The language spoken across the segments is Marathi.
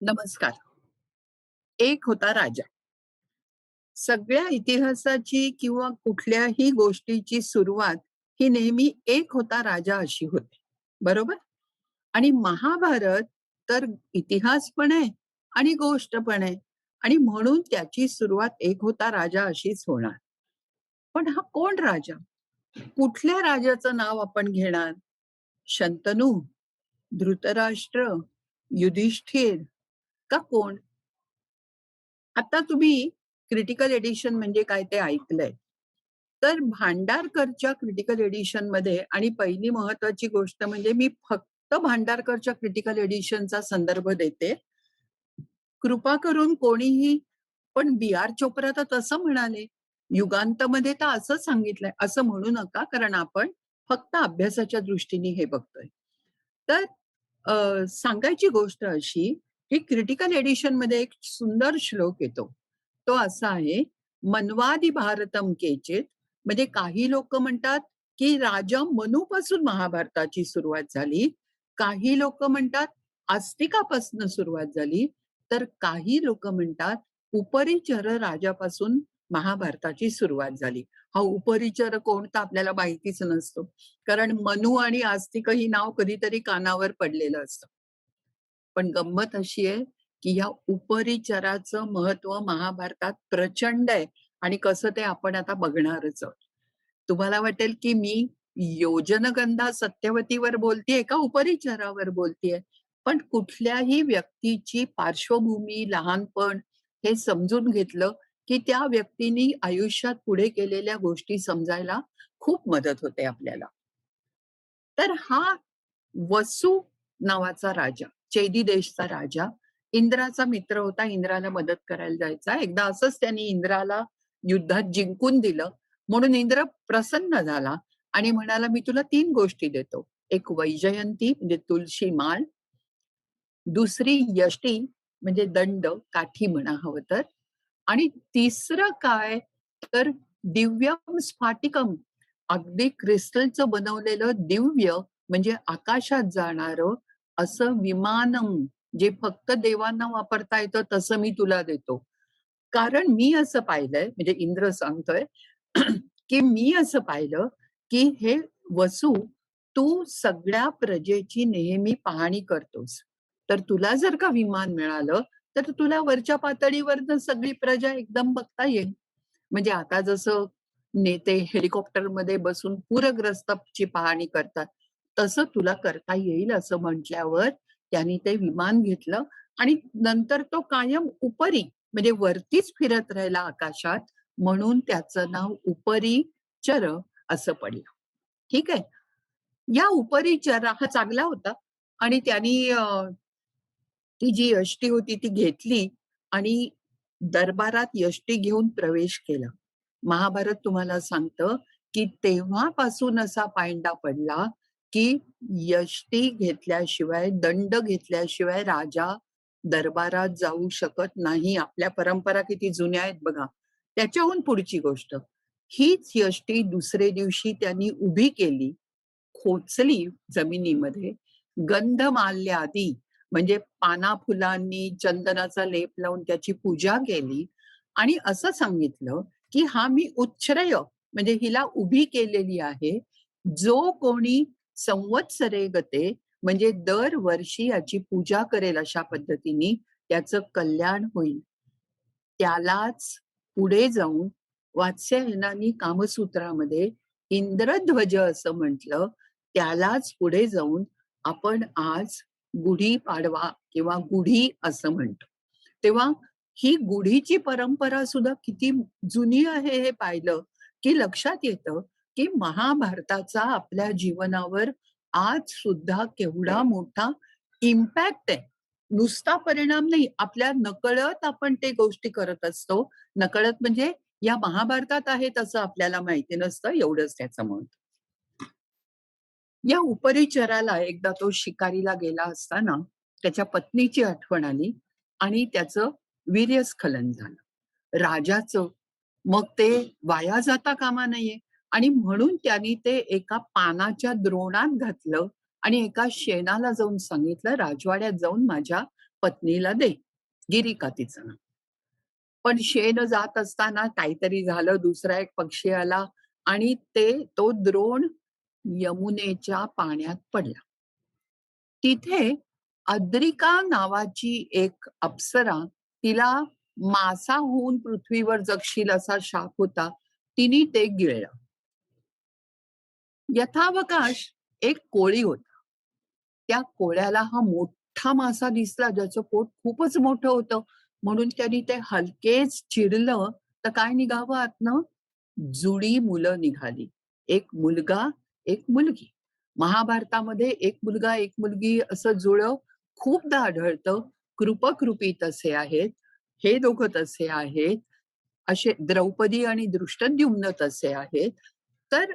नमस्कार. एक होता राजा. सगळ्या इतिहासाची किंवा कुठल्याही गोष्टीची सुरुवात ही नेहमी एक होता राजा अशी होते. बरोबर? आणि महाभारत तर इतिहास पण आहे आणि गोष्ट पण आहे आणि म्हणून त्याची सुरुवात एक होता राजा अशीच होणार. पण हा कोण राजा? कुठल्या राजाचं नाव आपण घेणार? शंतनू, धृतराष्ट्र, युधिष्ठिर का कोण? आता तुम्ही क्रिटिकल एडिशन म्हणजे काय ते ऐकलंय. तर भांडारकरच्या क्रिटिकल एडिशनमध्ये आणि पहिली महत्वाची गोष्ट म्हणजे मी फक्त भांडारकरच्या क्रिटिकल एडिशनचा संदर्भ देते. कृपा करून कोणीही पण बी.आर. चोप्रा तर तसं म्हणाले. युगांतमध्ये तर असं सांगितलंय, असं म्हणू नका कारण आपण फक्त अभ्यासाच्या दृष्टीने हे बघतोय. तर सांगायची गोष्ट अशी, की क्रिटिकल एडिशनमध्ये एक सुंदर श्लोक येतो. तो असा आहे, "मन्वादि भारतम केचित" म्हणजे काही लोकं म्हणतात, की राजा मनूपासून महाभारताची सुरुवात झाली. काही लोकं म्हणतात आस्तिकापासून सुरुवात झाली. तर काही लोकं म्हणतात उपरिचर राजापासून महाभारताची सुरुवात झाली. हा उपरिचर कोण तर आपल्याला माहितीच नसतो. कारण मनू आणि आस्तिक ही नाव कधीतरी कानावर पडलेलं असतं. पण गंमत अशी आहे, की ह्या उपरिचराचं महत्व महाभारतात प्रचंड आहे आणि कसं ते आपण आता बघणारच आहोत. तुम्हाला वाटेल, की मी योजनगंधा सत्यवतीवर बोलतेय का उपरिचरावर बोलतेय? पण कुठल्याही व्यक्तीची पार्श्वभूमी, लहानपण हे समजून घेतलं, की त्या व्यक्तीनी आयुष्यात पुढे केलेल्या गोष्टी समजायला खूप मदत होते आपल्याला. तर हा वसू नावाचा राजा, चैदी देशचा राजा, इंद्राचा मित्र होता. इंद्राला मदत करायला जायचा. एकदा असंच त्यांनी इंद्राला युद्धात जिंकून दिलं. म्हणून इंद्र प्रसन्न झाला आणि म्हणाला, "मी तुला 3 गोष्टी देतो. एक वैजयंती म्हणजे तुळशी माळ, दुसरी यष्टी म्हणजे दंड, काठी म्हणा हवं तर आणि तिसरं काय तर दिव्यम स्फाटिकम अगदी क्रिस्टलचं बनवलेलं दिव्य म्हणजे आकाशात जाणारं असं विमानम जे फक्त देवांना वापरता येतं तसं मी तुला देतो. कारण मी असं पाहिलंय म्हणजे इंद्र सांगतोय, की मी असं पाहिलं, की हे वसू तू सगळ्या प्रजेची नेहमी पाहणी करतोस. तर तुला जर का विमान मिळालं, तर तुला वरच्या पातळीवरनं सगळी प्रजा एकदम बघता येईल. म्हणजे आता जसं नेते हेलिकॉप्टरमध्ये बसून पूरग्रस्ताची पाहणी करतात, तसं तुला करता येईल असं म्हटल्यावर त्यांनी ते विमान घेतलं आणि नंतर तो कायम उपरी म्हणजे वरतीच फिरत राहिला आकाशात, म्हणून त्याचं नाव उपरीचर असं पडलं. ठीक आहे. या उपरिचर हा चांगला होता आणि त्यांनी ती जी यष्टी होती ती घेतली आणि दरबारात यष्टी घेऊन प्रवेश केला. महाभारत तुम्हाला सांगतं, की तेव्हापासून असा पायंडा पडला, की यष्टी घेतल्याशिवाय, दंड घेतल्याशिवाय राजा दरबारात जाऊ शकत नाही. आपल्या परंपरा किती जुन्या आहेत बघा. त्याच्याहून पुढची गोष्ट, हीच यष्टी दुसरे दिवशी त्यांनी उभी केली, खोचली जमिनीमध्ये, गंधमाल्यादी म्हणजे पाना-फुलांनी, चंदनाचा लेप लावून त्याची पूजा केली आणि असं सांगितलं, की हा मी उच्छ्रय म्हणजे हिला उभी केलेली आहे. जो कोणी संवत्सरे गते म्हणजे दरवर्षी याची पूजा करेल अशा पद्धतीने त्याचं कल्याण होईल. त्यालाच पुढे जाऊन वात्स्यायनानी कामसूत्रामध्ये इंद्रध्वज असं म्हटलं. त्यालाच पुढे जाऊन आपण आज गुढीपाडवा किंवा गुढी असं म्हणतो. तेव्हा ही गुढीची परंपरा सुद्धा किती जुनी आहे हे पाहिलं, की लक्षात येतं, की महाभारताचा आपल्या जीवनावर आज सुद्धा केवढा मोठा इम्पॅक्ट आहे. नुसता परिणाम नाही, आपल्या नकळत आपण ते गोष्टी करत असतो. नकळत म्हणजे या महाभारतात आहेत असं आपल्याला माहिती नसतं, एवढंच त्याचं महत्व. या उपरिचराला एकदा तो शिकारीला गेला असताना त्याच्या पत्नीची आठवण आली आणि त्याचं वीर्यस्खलन झालं. राजाचं मग ते वाया जाता कामा नये आणि म्हणून त्यांनी ते एका पानाच्या द्रोणात घातलं आणि एका शेणाला जाऊन सांगितलं, "राजवाड्यात जाऊन माझ्या पत्नीला दे. गिरिका तिचं नाव. पण शेण जात असताना काहीतरी झालं, दुसरा एक पक्षी आला आणि तो द्रोण यमुनेच्या पाण्यात पडला. तिथे अद्रिका नावाची एक अप्सरा, तिला मासा होऊन पृथ्वीवर जगशील असा शाप होता. तिने ते गिळलं. यथावकाश एक कोळी होता. त्या कोळ्याला हा मोठा मासा दिसला, ज्याचं पोट खूपच मोठं होतं. म्हणून त्यांनी ते हलकेच चिरलं, तर काय निघावं आतनं? जुळी मुलं निघाली. एक मुलगा, एक मुलगी. महाभारतामध्ये एक मुलगा, एक मुलगी असं जुळं खूपदा आढळतं. कृपकृपी तसे आहेत. हे दोघं तसे आहेत. असे द्रौपदी आणि दृष्टद्युम्न तसे आहेत. तर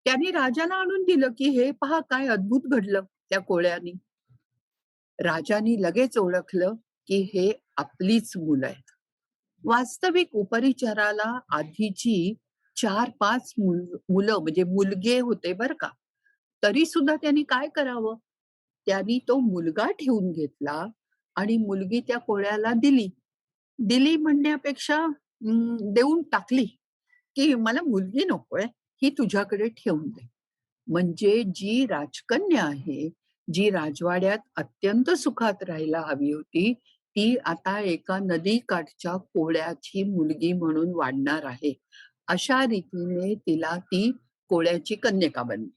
त्यांनी राजाला आणून दिलं, की "हे पहा काय अद्भुत घडलं त्या कोळ्यानी." राजांनी लगेच ओळखलं, की हे आपलीच मुलं आहेत. वास्तविक उपरिचराला आधीची 4-5 मुलं म्हणजे मुलगे होते बरं का. तरी सुद्धा त्यांनी काय करावं? त्यांनी तो मुलगा ठेवून घेतला आणि मुलगी त्या कोळ्याला दिली. दिली म्हणण्यापेक्षा देऊन टाकली, की "मला मुलगी नकोय, ही तुझ्याकडे ठेवून दे." म्हणजे जी राजकन्या आहे, जी राजवाड्यात अत्यंत सुखात राहायला हवी होती, ती आता एका नदीकाठच्या कोळ्याची मुलगी म्हणून वाढणार आहे. अशा रीतीने तिला ती कोळ्याची कन्यका बनली.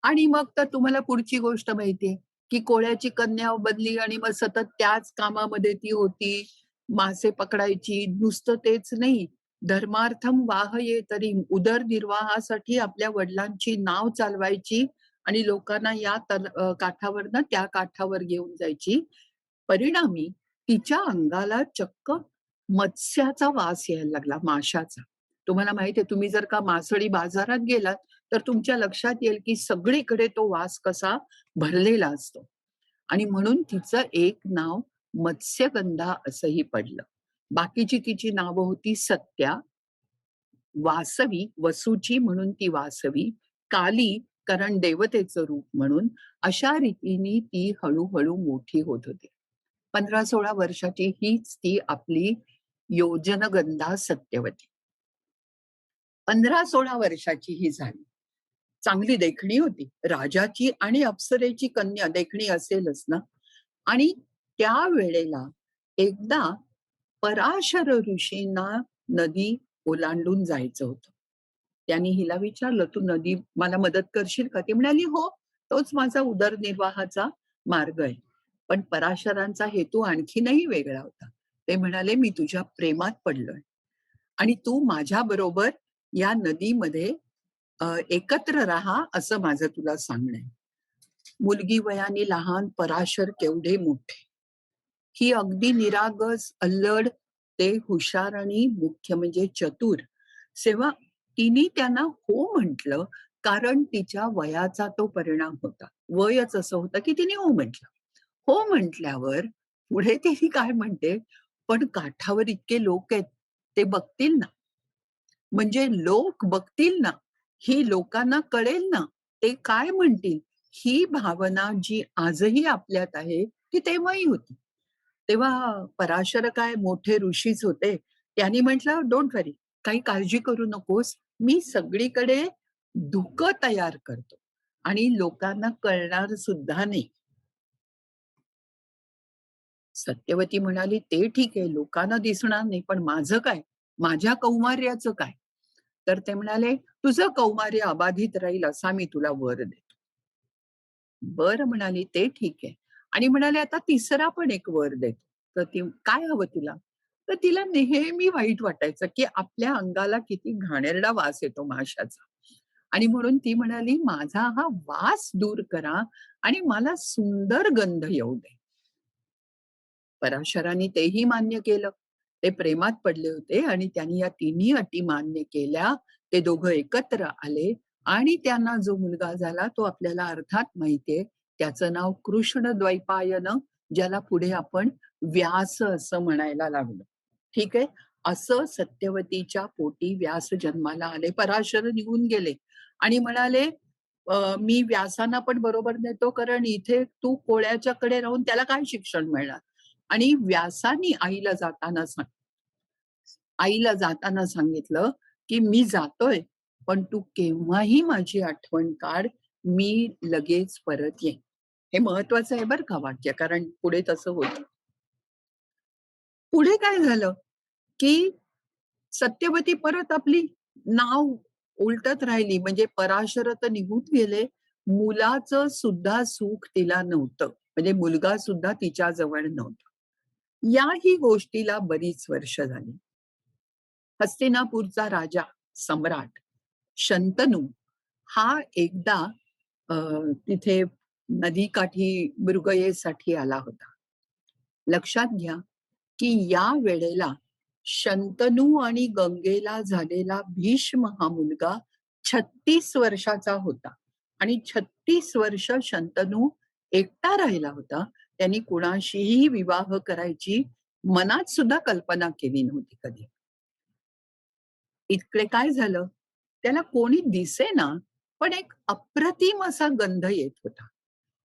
आणि मग तर तुम्हाला पुढची गोष्ट माहितीये, की कोळ्याची कन्या बनली आणि मग सतत त्याच कामामध्ये ती होती. मासे पकडायची. नुसतं तेच नाही, धर्मार्थम वाहये तरी उदरनिर्वाहासाठी आपल्या वडिलांची नाव चालवायची आणि लोकांना काठावरनं त्या काठावर घेऊन जायची. परिणामी तिच्या अंगाला चक्क मत्स्याचा वास यायला लागला, माशाचा. तुम्हाला माहिती आहे, तुम्ही जर का मासळी बाजारात गेलात, तर तुमच्या लक्षात येईल, की सगळीकडे तो वास कसा भरलेला असतो. आणि म्हणून तिचं एक नाव मत्स्यगंधा असंही पडलं. बाकीची तिची नावं होती सत्या, वासवी, वसूची म्हणून ती वासवी, काली कारण देवतेचं रूप म्हणून, अशा रीतीने ती हळू मोठी होत होती. 15-16 वर्षाची हीच ती आपली योजनगंधा सत्यवती. 15-16 वर्षाची ही झाली. चांगली देखणी होती. राजाची आणि अप्सरेची कन्या देखणी असेलच ना. आणि त्यावेळेला एकदा पराशर ऋषींना नदी ओलांडून जायचं होतं. त्यांनी हिला विचारलं, "तू नदी मला मदत करशील का?" ती म्हणाली, "हो, तोच माझा उदरनिर्वाहाचा मार्ग आहे." पण पराशरांचा हेतू आणखीनही वेगळा होता. ते म्हणाले, "मी तुझ्या प्रेमात पडलोय आणि तू माझ्याबरोबर या नदीमध्ये एकत्र राहा असं माझं तुला सांगणं आहे." मुलगी वयाने लहान, पराशर केवढे मोठे. ही अगदी निरागस, अल्लड, ते हुशार आणि मुख्य म्हणजे चतुर. तेव्हा तिने त्यांना हो म्हटलं, कारण तिच्या वयाचा तो परिणाम होता. वयच असं होतं, की तिने हो म्हटलं. हो म्हटल्यावर पुढे तिने काय म्हणते, "पण काठावर इतके लोक आहेत, ते बघतील ना." म्हणजे लोक बघतील ना, ही लोकांना कळेल ना, ते काय म्हणतील? ही भावना जी आजही आपल्यात आहे, ती तेव्हाही होती. तेव्हा पराशर काय मोठे ऋषीच होते. त्यांनी म्हटलं, "डोंट वरी, काही काळजी करू नकोस. मी सगळीकडे धुकं तयार करतो आणि लोकांना कळणार सुद्धा नाही." सत्यवती म्हणाली, "ते ठीक आहे, लोकांना दिसणार नाही, पण माझं काय? माझ्या कौमार्याचं काय?" तर ते म्हणाले, "तुझं कौमार्य अबाधित राहील असा मी तुला वर देतो." "बरं," म्हणाली, "ते ठीक आहे." आणि म्हणाले, "आता तिसरा पण एक वर देतो." तर ती, "काय हवं तुला?" तर तिला नेहमी वाईट वाटायचं, की आपल्या अंगाला किती घाणेरडा वास येतो माशाचा. आणि म्हणून ती म्हणाली, "माझा हा वास दूर करा आणि मला सुंदर गंध येऊ दे." पराशरांनी तेही मान्य केलं. ते प्रेमात पडले होते आणि त्यांनी या तिन्ही अटी मान्य केल्या. ते दोघं एकत्र आले आणि त्यांना जो मुलगा झाला तो आपल्याला अर्थात माहितीये. त्याचं नाव कृष्णद्वैपायन, ज्याला पुढे आपण व्यास असं म्हणायला लागलो. ठीक आहे. असं सत्यवतीच्या पोटी व्यास जन्माला आले. पराशर निघून गेले आणि म्हणाले, मी व्यासांना पण बरोबर नेतो, कारण इथे तू कोळ्याच्याकडे राहून त्याला काय शिक्षण मिळणार? आणि व्यासानी आईला जाताना सांगितलं, की "मी जातोय, पण तू केव्हाही माझी आठवण काढ, मी लगेच परत येईन." हे महत्वाचं आहे बरं का वाक्य, कारण पुढे तसं होतं. पुढे काय झालं, की सत्यवती परत आपली नाव उलटत राहिली. म्हणजे पराशर तर निघून गेले. मुलाचं सुद्धा सुख तिला नव्हतं. म्हणजे मुलगा सुद्धा तिच्या जवळ नव्हता. याही गोष्टीला बरीच वर्ष झाली. हस्तिनापूरचा राजा, सम्राट शंतनू हा एकदा अ, तिथे नदीकाठी मृगयेसाठी आला होता. लक्षात घ्या, की या वेळेला शंतनू आणि गंगेला झालेला भीष्म हा मुलगा 36 वर्षाचा होता आणि 36 वर्ष शंतनू एकटा राहिला होता. त्यांनी कुणाशीही विवाह करायची मनात सुद्धा कल्पना केली नव्हती कधी. इकडे काय झालं, त्याला कोणी दिसेना, पण एक अप्रतिम असा गंध येत होता.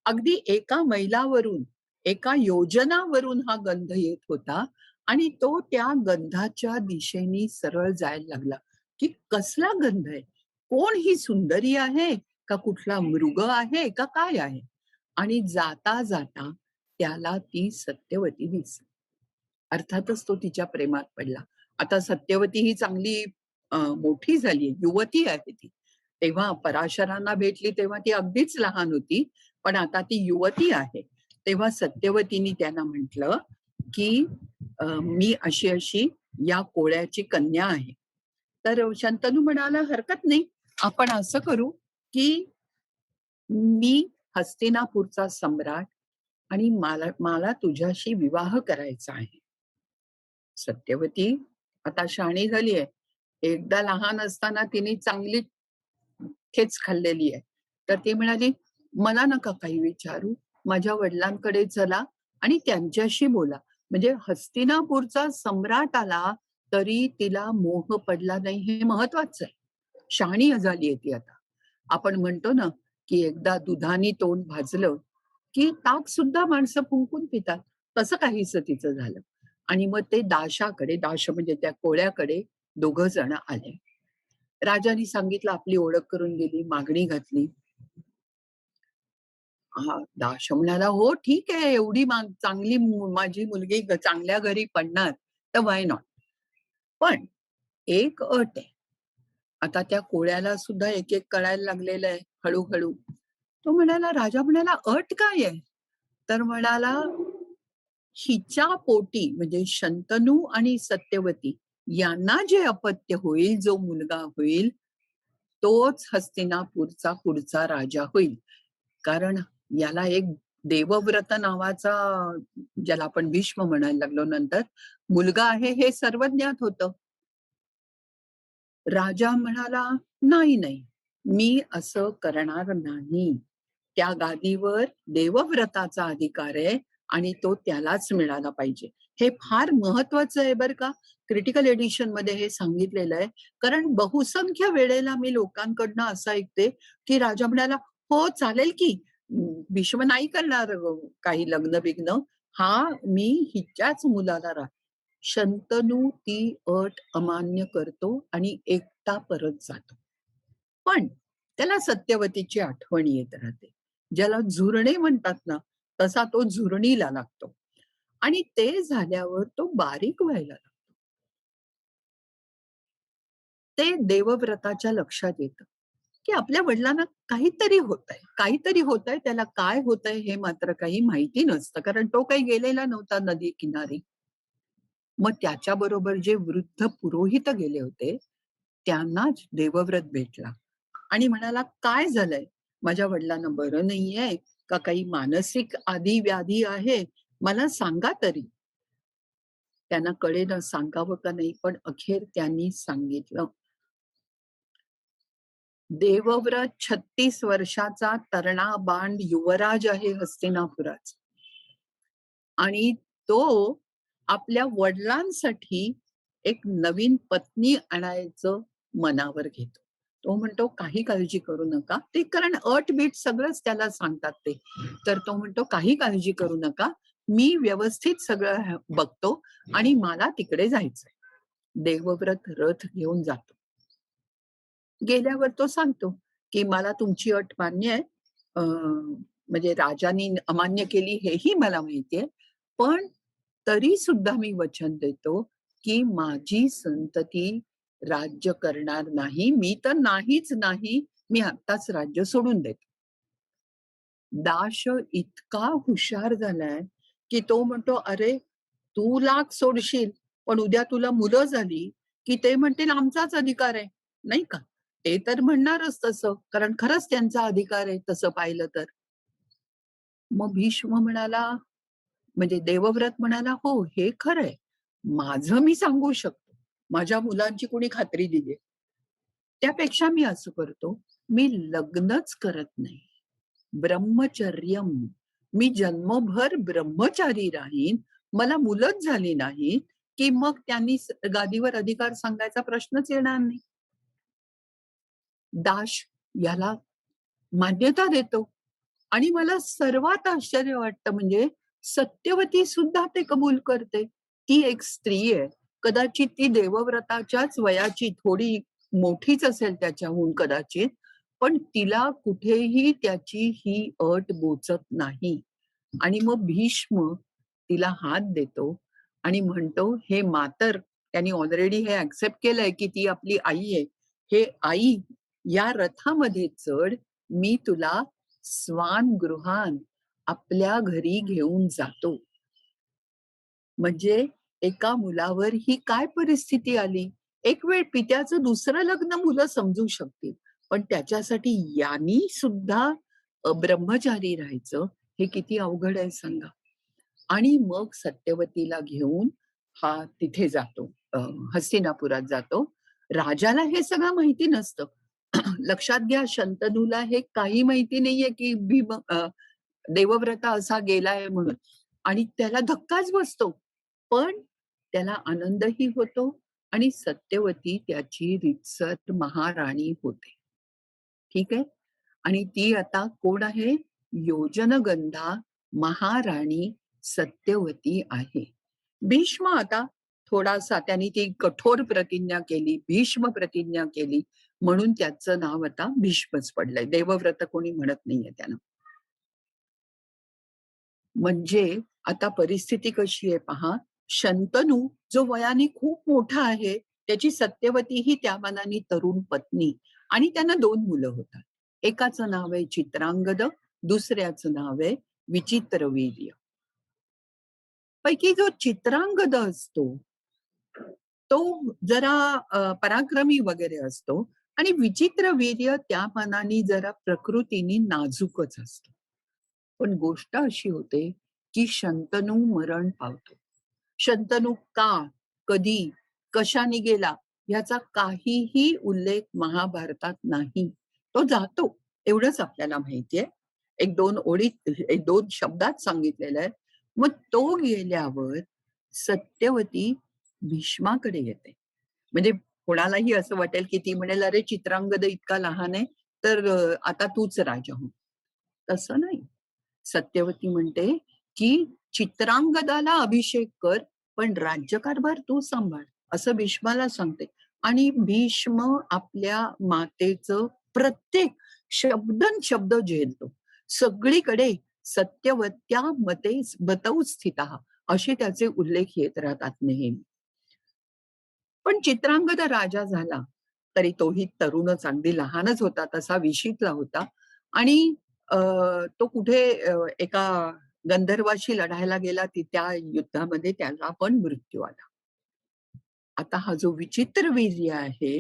अगदी एका मैलावरून, एका योजनावरून हा गंध येत होता आणि तो त्या गंधाच्या दिशेने सरळ जायला लागला, की कसला गंध आहे? कोण ही सुंदरी आहे? का कुठला मृग आहे? का काय आहे? आणि जाता-जाता त्याला ती सत्यवती दिसली. अर्थातच तो तिच्या प्रेमात पडला. आता सत्यवती ही चांगली मोठी झाली, युवती आहे ती. तेव्हा पराशरांना भेटली तेव्हा ती अगदीच लहान होती. पण आता ती युवती आहे. तेव्हा सत्यवतीनी त्यांना म्हटलं, की "मी अशी-अशी या कोळ्याची कन्या आहे." तर शंतनू म्हणाला, "हरकत नाही. आपण असं करू, की मी हस्तिनापूरचा सम्राट आणि मला मला तुझ्याशी विवाह करायचा आहे." सत्यवती आता शहाणी झाली आहे. एकदा लहान असताना तिने चांगली खेच खाल्लेली आहे. तर ती म्हणाली, "मला नका काही विचारू. माझ्या वडिलांकडे चला आणि त्यांच्याशी बोला." म्हणजे हस्तिनापूरचा सम्राट आला, तरी तिला मोह पडला नाही हे महत्वाचं आहे. शहाणी झाली आहे ती आता. आपण म्हणतो ना, की एकदा दुधाने तोंड भाजलं, की ताक सुद्धा माणसं फुंकून पितात. तसं काहीसं तिचं झालं. आणि मग ते दाश म्हणजे त्या कोळ्याकडे दोघं जण आले. राजाने सांगितलं, आपली ओळख करून दिली, मागणी घातली. हां, दाश म्हणाला, "हो, ठीक आहे. एवढी चांगली माझी मुलगी चांगल्या घरी पडणार, तर व्हाय नॉट? पण एक अट आहे." आता त्या कोळ्याला सुद्धा एक-एक कळायला लागलेलं आहे हळू-हळू. राजा म्हणाला, "अट काय आहे?" तर म्हणाला, "हिच्या पोटी म्हणजे शंतनू आणि सत्यवती यांना जे अपत्य होईल, जो मुलगा होईल, तोच हस्तिनापूरचा पुढचा राजा होईल." कारण याला एक देवव्रत नावाचा, ज्याला आपण भीष्म म्हणायला लागलो नंतर, मुलगा आहे हे सर्व ज्ञात होतं. राजा म्हणाला, "नाही, नाही, मी असं करणार नाही. त्या गादीवर देवव्रताचा अधिकार आहे आणि तो त्यालाच मिळाला पाहिजे." हे फार महत्वाचं आहे बरं का. क्रिटिकल एडिशनमध्ये हे सांगितलेलं आहे. कारण बहुसंख्य वेळेला मी लोकांकडनं असं ऐकते, की राजा म्हणाला, "हो, चालेल की. भीष्म नाही करणार काही लग्न-बिग्न. हां, मी हिच्याच मुलाला शंतनू ती अट अमान्य करतो आणि एकटा परत जातो. पण त्याला सत्यवतीची आठवण येत राहते. ज्याला झुरणे म्हणतात ना, तसा तो झुरणीला लागतो आणि ते झाल्यावर तो बारीक व्हायला लागतो. ते देवव्रताच्या लक्षात येतं, की आपल्या वडिलांना काहीतरी होतंय. काहीतरी होतंय, त्याला काय होतंय हे मात्र काही माहिती नसतं. कारण तो काही गेलेला नव्हता नदी किनारी. मग त्याच्याबरोबर जे वृद्ध पुरोहित गेले होते, त्यांनाच देवव्रत भेटला आणि म्हणाला, "काय झालंय? माझ्या वडिलांना बरं नाहीये का काही मानसिक आधी-व्याधी आहे? मला सांगा तरी." त्यांना कळेना सांगावं का नाही, पण अखेर त्यांनी सांगितलं. देवव्रत 36 वर्षाचा तरणा बांड युवराज आहे हस्तिनापुराचा आणि तो आपल्या वडिलांसाठी एक नवीन पत्नी आणायचं मनावर घेतो. तो म्हणतो, "काही काळजी करू नका." ते कारण अट-बीट सगळंच त्याला सांगतात ते. तर तो म्हणतो, "काही काळजी करू नका. मी व्यवस्थित सगळं बघतो आणि मला तिकडे जायचंय." देवव्रत रथ घेऊन जातो. गेल्यावर तो सांगतो, की "मला तुमची अट मान्य आहे. म्हणजे राजांनी अमान्य केली हेही मला माहिती आहे. पण तरी सुद्धा मी वचन देतो, की माझी संतती राज्य करणार नाही. मी तर नाहीच नाही. मी आत्ताच राज्य सोडून देतो." दाश इतका हुशार झालाय, की तो म्हणतो, "अरे, तू लाख सोडशील, पण उद्या तुला मुलं झाली, की ते म्हणतील आमचाच अधिकार आहे." नाही का? ते तर म्हणणारच तसं, कारण खरंच त्यांचा अधिकार आहे तसं पाहिलं तर. मग भीष्म म्हणाला म्हणजे देवव्रत म्हणाला, "हो, हे खरंय. माझं मी सांगू शकतो. माझ्या मुलांची कोणी खात्री दिली त्यापेक्षा मी असं करतो, मी लग्नच करत नाही. ब्रह्मचर्यम. मी जन्मभर ब्रह्मचारी राहीन. मला मुलंच झाली नाहीत, की मग त्यांनी गादीवर अधिकार सांगायचा प्रश्नच येणार नाही." दाश याला मान्यता देतो आणि मला सर्वात आश्चर्य वाटतं म्हणजे सत्यवती सुद्धा ते कबूल करते. ती एक स्त्री आहे. कदाचित ती देवव्रताच्याच वयाची थोडी मोठीच असेल त्याच्याहून कदाचित. पण तिला कुठेही त्याची ही अट बोचत नाही. आणि मग भीष्म तिला हात देतो आणि म्हणतो, "हे मातर" त्यांनी ऑलरेडी हे एक्सेप्ट केलंय, की ती आपली आई आहे. "हे आई, या रथामध्ये चढ. मी तुला स्वानगृहान आपल्या घरी घेऊन जातो." म्हणजे एका मुलावर ही काय परिस्थिती आली? एक वेळ पित्याचं दुसरं लग्न मुलं समजू शकतील. पण त्याच्यासाठी यांनी सुद्धा ब्रह्मचारी राहायचं, हे किती अवघड आहे सांगा. आणि मग सत्यवतीला घेऊन हा तिथे जातो, हस्तिनापुरात जातो. राजाला हे सगळं माहिती नसतं. लक्षात घ्या शंतनूला हे काही माहिती नाहीये, की देवव्रत असा गेलाय म्हणून आणि त्याला धक्काच बसतो. पण त्याला आनंदही होतो आणि सत्यवती त्याची रीतसर महाराणी होते. ठीक आहे? आणि ती आता कोण आहे? योजनगंधा महाराणी सत्यवती आहे. भीष्म आता थोडासा त्यांनी ती कठोर प्रतिज्ञा केली, भीष्म प्रतिज्ञा केली म्हणून त्याचं नाव आता भीष्मच पडलंय. देवव्रत कोणी म्हणत नाहीये त्याला. म्हणजे आता परिस्थिती कशी आहे पहा. शंतनू जो वयाने खूप मोठा आहे, त्याची सत्यवती ही त्या मानाने तरुण पत्नी आणि त्यांना 2 मुलं होतात. एकाचं नाव आहे चित्रांगद, दुसऱ्याचं नाव आहे विचित्रवीर्य. पैकी जो चित्रांगद असतो, तो जरा पराक्रमी वगैरे असतो आणि विचित्रवीर्य त्या मानाने जरा प्रकृतीने नाजूकच असतो. पण गोष्ट अशी होते, की शंतनू मरण पावतो. शंतनू का, कधी, कशाने गेला याचा काहीही उल्लेख महाभारतात नाही. तो जातो एवढंच आपल्याला माहितीये. 1-2 ओळीत 1-2 शब्दात सांगितलेलं आहे. मग तो गेल्यावर सत्यवती भीष्माकडे येते. म्हणजे कोणालाही असं वाटेल, की ती म्हणेल, "अरे चित्रांगद इतका लहान आहे, तर आता तूच राजा हो." तसं नाही. सत्यवती म्हणते, की "चित्रांगदाला अभिषेक कर, पण राज्यकारभार तू सांभाळ." असं भीष्माला सांगते. आणि भीष्म आपल्या मातेचं प्रत्येक शब्दनशब्द झेलतो. सगळीकडे "सत्यवत्या मते मतौ स्थितः" असे त्याचे उल्लेख येत राहतात नेहमी. पण चित्रांगद राजा झाला, तरी तोही तरुणच अगदी लहानच होता, तसा विशीतला होता आणि अ, तो कुठे एका गंधर्वाशी लढायला गेला, त्या युद्धामध्ये त्याला पण मृत्यू आला. आता हा जो विचित्रवीर्य आहे,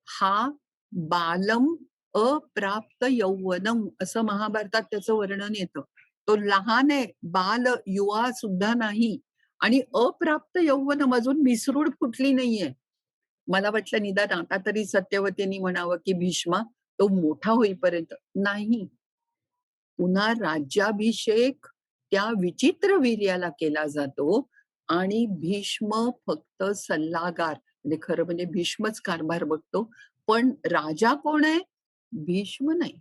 हा बालम अप्राप्त यौवनम असं महाभारतात त्याचं वर्णन येतं. तो लहान आहे, बाल युवा सुद्धा नाही आणि अप्राप्त यौवनम अजून मिसरूड फुटली नाहीये. मला वाटलं निदान आता तरी सत्यवतीनी म्हणावं, की भीष्मा तो मोठा होईपर्यंत. नाही. पुन्हा राज्याभिषेक त्या विचित्रवीर्याला केला जातो आणि भीष्म फक्त सल्लागार म्हणजे खरं म्हणजे भीष्मच कारभार बघतो. पण राजा कोण आहे? भीष्म नाही.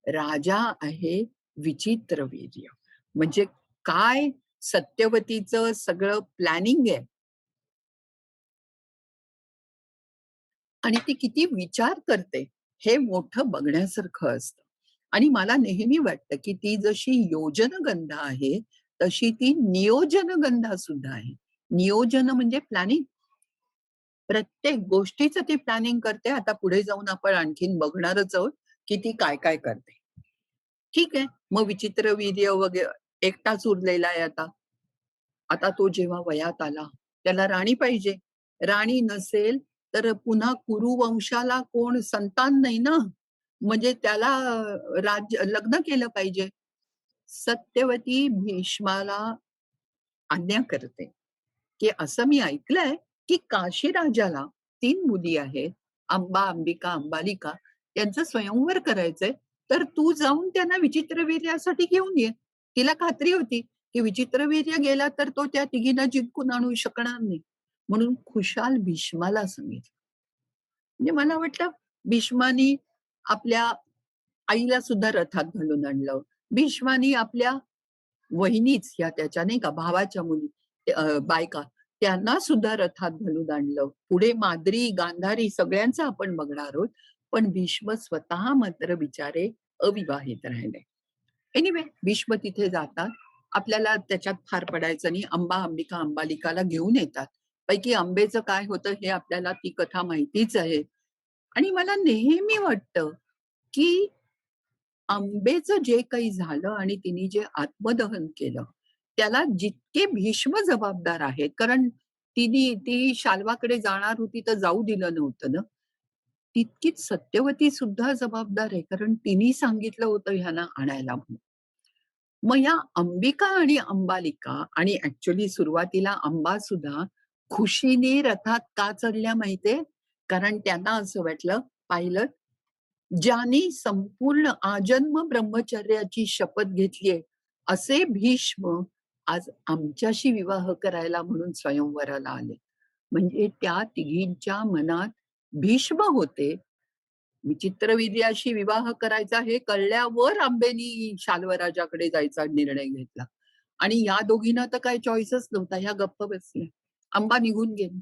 राजा आहे विचित्रवीर्य. म्हणजे काय सत्यवतीचं सगळं प्लॅनिंग आहे आणि ती किती विचार करते, हे मोठं बघण्यासारखं असतं. आणि मला नेहमी वाटतं, की ती जशी योजनगंधा आहे, तशी ती नियोजनगंधा सुद्धा आहे. नियोजन म्हणजे प्लॅनिंग. प्रत्येक गोष्टीचं ती प्लॅनिंग करते. आता पुढे जाऊन आपण आणखीन बघणारच आहोत, की ती काय-काय करते. ठीक आहे. मग विचित्रवीर्य एकटाच उरलेला आहे आता. आता तो जेव्हा वयात आला, त्याला राणी पाहिजे. राणी नसेल, तर पुन्हा कुरु वंशाला कोण संतान नाही ना. म्हणजे त्याला राज्य लग्न केलं पाहिजे. सत्यवती भीष्माला आज्ञा करते, की असं मी ऐकलंय, की काशी राजाला 3 मुली आहेत. अंबा, अंबिका, अंबालिका यांचं स्वयंवर करायचंय. तर तू जाऊन त्यांना विचित्रवीर्यासाठी घेऊन ये. तिला खात्री होती, की विचित्रवीर्य गेला तर तो त्या तिघींना जिंकून आणू शकणार नाही. म्हणून खुशाल भीष्माला सांगितलं. म्हणजे मला वाटलं भीष्मानी आपल्या आईला सुद्धा रथात घालून आणलं. भीष्मानी आपल्या वहिनीच ह्या त्याच्या नाही का भावाच्या मुली बायका त्यांना सुद्धा रथात घालून आणलं. पुढे माद्री, गांधारी सगळ्यांचं आपण बघणार आहोत. पण भीष्म स्वतः मात्र बिचारे अविवाहित राहिले. एनिवे भीष्म तिथे जातात. आपल्याला त्याच्यात फार पडायचं नाही. अंबा, अंबिका, अंबालिकाला घेऊन येतात. पैकी अंबेचं काय होतं हे आपल्याला ती कथा माहितीच आहे. आणि मला नेहमी वाटतं, की अंबेचं जे काही झालं आणि तिने जे आत्मदहन केलं, त्याला जितके भीष्म जबाबदार आहेत. कारण ती शाल्वाकडे जाणार होती तर जाऊ दिलं नव्हतं ना. तितकीच सत्यवती सुद्धा जबाबदार आहे. कारण तिने सांगितलं होतं ह्यांना आणायला म्हणून. मग या अंबिका आणि अंबालिका आणि ॲक्चुअली सुरुवातीला अंबासुद्धा खुशीने रथात का चढल्या माहितीये? कारण त्यांना असं वाटलं, पाहिलं ज्याने संपूर्ण आजन्म ब्रह्मचर्याची शपथ घेतलीये, असे भीष्म आज आमच्याशी विवाह करायला म्हणून स्वयंवराला आले. म्हणजे त्या तिघींच्या मनात भीष्म होते. विचित्रवीर्याशी विवाह करायचा हे कळल्यावर आंबेनी शाल्वराजाकडे जायचा निर्णय घेतला. आणि या दोघींना तर काही चॉईसच नव्हता. ह्या गप्प बसल्या. अंबा निघून गेली.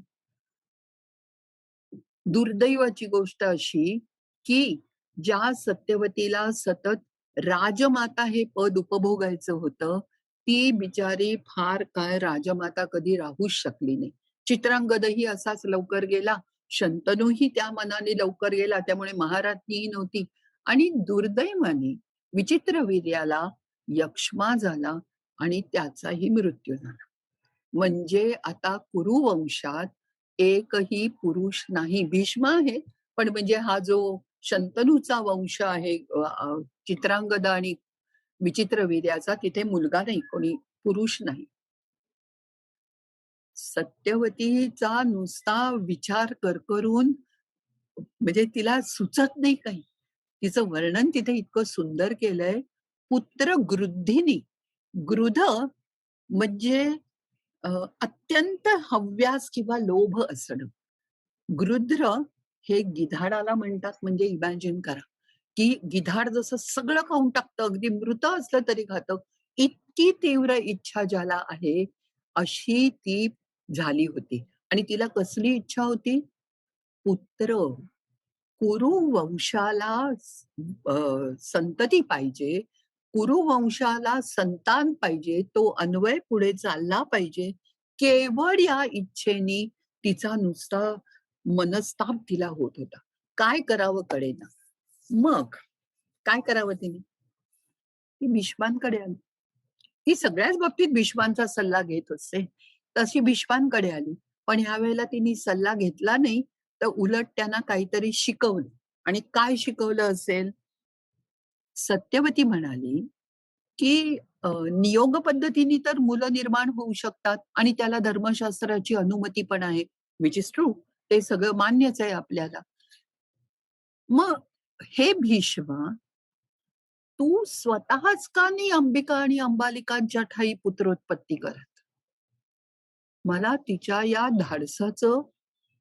दुर्दैवाची गोष्ट अशी, की ज्या सत्यवतीला सतत राजमाता हे पद उपभोगायचं होतं, ती बिचारी फार काळ राजमाता कधी राहूच शकली नाही. चित्रांगदही असाच लवकर गेला. शंतनूही त्या मनाने लवकर गेला. त्यामुळे महाराज्ञीही नव्हती आणि दुर्दैवाने विचित्रवीर्याला यक्ष्मा झाला आणि त्याचाही मृत्यू झाला. म्हणजे आता कुरुवंशात एकही पुरुष नाही. भीष्म आहे, पण म्हणजे हा जो शंतनूचा वंश आहे चित्रांगदा आणि विचित्रवीर्याचा तिथे मुलगा नाही, कोणी पुरुष नाही. सत्यवतीचा नुसता विचार करून म्हणजे तिला सुचत नाही काही. तिचं वर्णन तिथे इतकं सुंदर केलंय. पुत्र गृध्दिनी. गृध म्हणजे अ, अत्यंत हव्यास किंवा लोभ असणं. गृध्र हे गिधाडाला म्हणतात म्हणजे इमॅजिन करा, की गिधाड जसं सगळं खाऊन टाकतं, अगदी मृत असलं तरी खातं. इतकी तीव्र इच्छा ज्याला आहे, अशी ती झाली होती. आणि तिला कसली इच्छा होती? पुत्र. कुरु वंशाला संतती पाहिजे. कुरु वंशाला संतान पाहिजे. तो अन्वय पुढे चालला पाहिजे. केवळ या इच्छेनी तिचा नुसता मनस्ताप तिला होत होता. काय करावं कळेना. मग काय करावं तिने? ती भीष्मांकडे आली. ती सगळ्याच बाबतीत भीष्मांचा सल्ला घेत असते. तशी भीष्मांकडे आली. पण ह्यावेळेला तिने सल्ला घेतला नाही, तर उलट त्यांना काहीतरी शिकवलं. आणि काय शिकवलं असेल? सत्यवती म्हणाली, की नियोग पद्धतीने तर मुलं निर्माण होऊ शकतात आणि त्याला धर्मशास्त्राची अनुमती पण आहे. Which is true. ते सगळं मान्यच आहे आपल्याला. मग हे भीष्म, तू स्वतःच का नाही अंबिका आणि अंबालिकांच्या ठायी पुत्रोत्पत्ती करत? मला तिच्या या धाडसाचं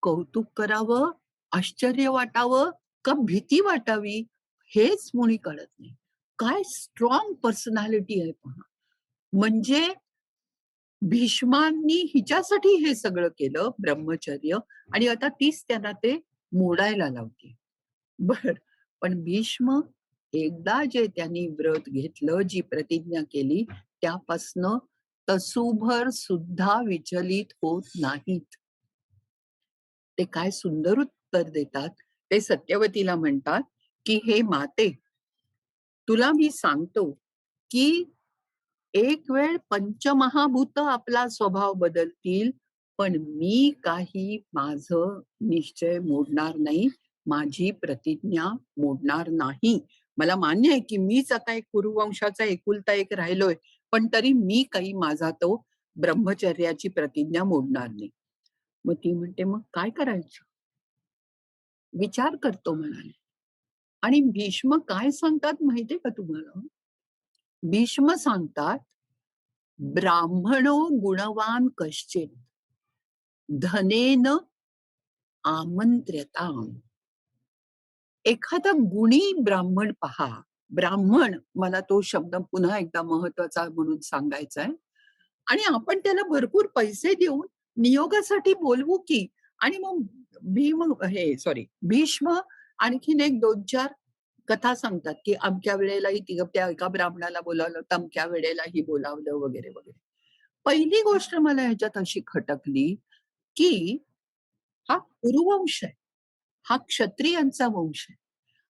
कौतुक करावं आश्चर्य वाटावं का भीती वाटावी हेच मुळी कळत नाही. काय स्ट्राँग पर्सनॅलिटी आहे पहा. म्हणजे भीष्मांनी हिच्यासाठी हे सगळं केलं ब्रह्मचर्य आणि आता तीच त्यांना ते मोडायला लावते. बरं. पण भीष्म एकदा जे त्यांनी व्रत घेतलं, जी प्रतिज्ञा केली त्यापासनं तसूभर सुद्धा विचलित होत नाहीत. ते काय सुंदर उत्तर देतात. ते सत्यवतीला म्हणतात, की "हे माते, तुला मी सांगतो, की एक वेळ पंचमहाभूत आपला स्वभाव बदलतील, पण मी काही माझं निश्चय मोडणार नाही. माझी प्रतिज्ञा मोडणार नाही. मला मान्य आहे, की मीच आता एक कुरुवंशाचा एकुलता एक राहिलोय, पण तरी मी काही माझा तो ब्रह्मचर्याची प्रतिज्ञा मोडणार नाही." मग ती म्हणते, "मग काय करायचं?" विचार करतो म्हणाले. आणि भीष्म काय सांगतात माहितीये का तुम्हाला? भीष्म सांगतात, "ब्राह्मणो गुणवान कश्चित् धनेन आमंत्र्यताम्." एखादा गुणी ब्राह्मण पहा. ब्राह्मण मला तो शब्द पुन्हा एकदा महत्वाचा म्हणून सांगायचा आहे. आणि आपण त्याला भरपूर पैसे देऊन नियोगासाठी बोलवू की आणि मग भीष्म आणखीन एक 2-4 कथा सांगतात, की अमक्या वेळेलाही त्या एका ब्राह्मणाला बोलावलं, तमक्या वेळेलाही बोलावलं वगैरे, वगैरे. पहिली गोष्ट मला ह्याच्यात अशी खटकली, की हा कुरुवंश आहे. हा क्षत्रियांचा वंश आहे